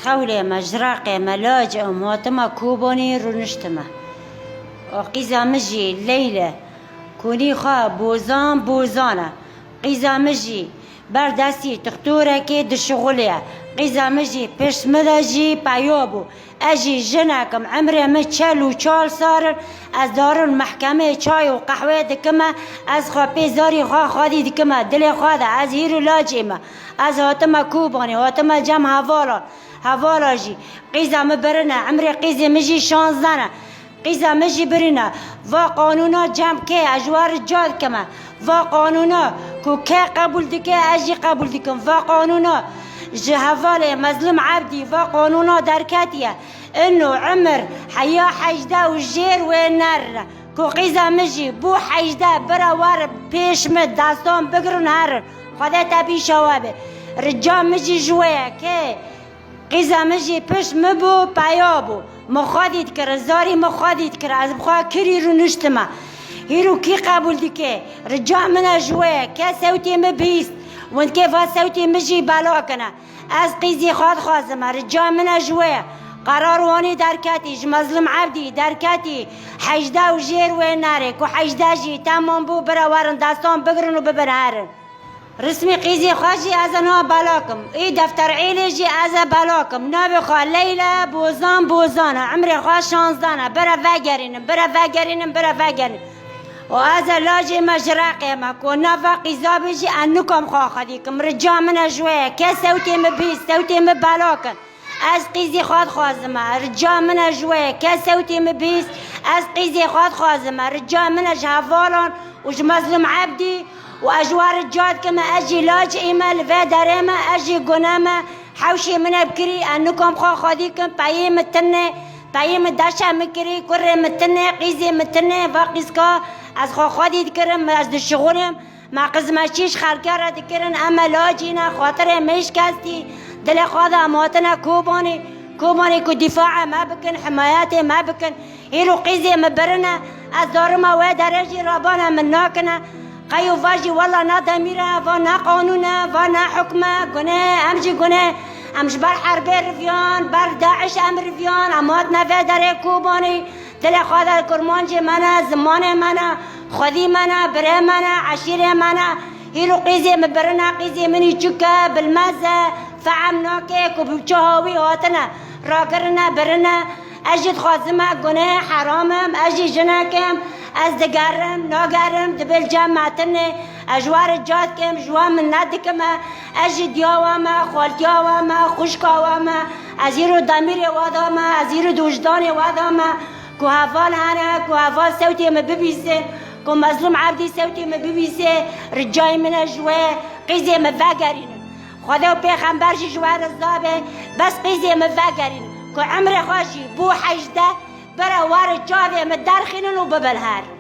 خولي ما جراقي ما لاجئ مواتما كوبوني رونشتما قيزا مجي ليلة كوني خا بوزان بوزانا قيزا مجي بردسي تختورة كي دشغوليا قيزا مجي پشمدجي بايوبو اجي جنكم عمري ما تشالو تشال صار از دار المحكمة چاي وقهوة دكما از خابي زاري خادي دكما دلي خادا از هيرو لاجيما از هاتما كوباني هاتما جم هوالا جي قيزا مبرنا عمري قيزا مجي شانزانا قيزا مجي برنا و قانونا جم كي اجوار جاد كما و قانونا كو كي قبول دكي اجي قبول دكم و قانونا جهوالي مظلوم عبدي و قانونا دركاتيا انو عمر حيا حجدا وجير ونار كو قيزا مجي بو حجدا براوار بيش مد داستان بقرن هر خدا تبي شوابه رجال مجي جوية كي قيزا مجي بيش مبو بايابو مخاديد كر زاري مخاديد كر از بخوا كري رو نشتما هيرو كي قبول دكي رجال منا جوية كي سوتي مبيست وانت كيف صوتي مجي بالاكنا از قيزي خازم رجال منا جوية قرار واني دركاتي مظلوم عبدي دركاتي حجدا وجير وين نارك وحجدا جي تمام بو براورن داستان بقرن وببنهارن رسمي قيزي خاجي ازنا بالاكم اي دفتر عيلي جي ازا بالاكم نابي خا ليلى بوزانا عمري خا شانزانا برا فاقرين وهذا لاجي مجراقي ما كنا فاقي زابجي انكم خاخديكم رجال من جويه كي صوتي مبيس صوتي مبالاكن از قيزي خازمه رجال من جويه كي صوتي مبيس از قيزي خازمه رجال من جهفالون وج مظلوم عبدي واجوار الجاد كما اجي لاج ايمال في دريمه اجي قنامه حوشي من بكري انكم خاخديكم بايم التنه بايم داشا مكري كره متنه قيزي متنه فاقيسكا از خودی دکرم از دشغولم ما قزمشیش خالکار دکرن اما لاجینا خاطر مشکستی دل خدا ماتنا کوبانی کو دفاع ما بکن حمایت ما بکن هیرو قیزی مبرنا از دارما و درجی رابانا من ناکنا قیو واجی والله نا دمیره و نا قانونه و نا حکمه گنه امجی گنه امش بر حرب رفیان بر داعش امر رفیان اماتنا و در کوبانی دل خدا کرمانجی منا زمان منا خودی منا بره منا عشیره منا هیرو قیزی مبرنا قیزی منی چکه بالمزه فعمنا که کبوچهاوی هاتنا راگرنا برنا اجد خازمه گناه حرامم اجی جنکم از دگرم ناگرم دبل جمعتنه اجوار جاد کم جوام من ندکم اجی دیاوامه خالتیاوامه خوشکاوامه از هیرو دمیر وادامه از هیرو دوجدان وادامه کو هفال هنه کو هفال صوتي ما ببيسه کو مظلوم عبدي صوتي ما ببيسه رجاي من جوه قيزي ما فاقرين خدا وبيغمبر جوار الزابه بس قيزي ما فاقرين کو عمر خاشي بو حجده برا وار جاده مدرخين وببلهار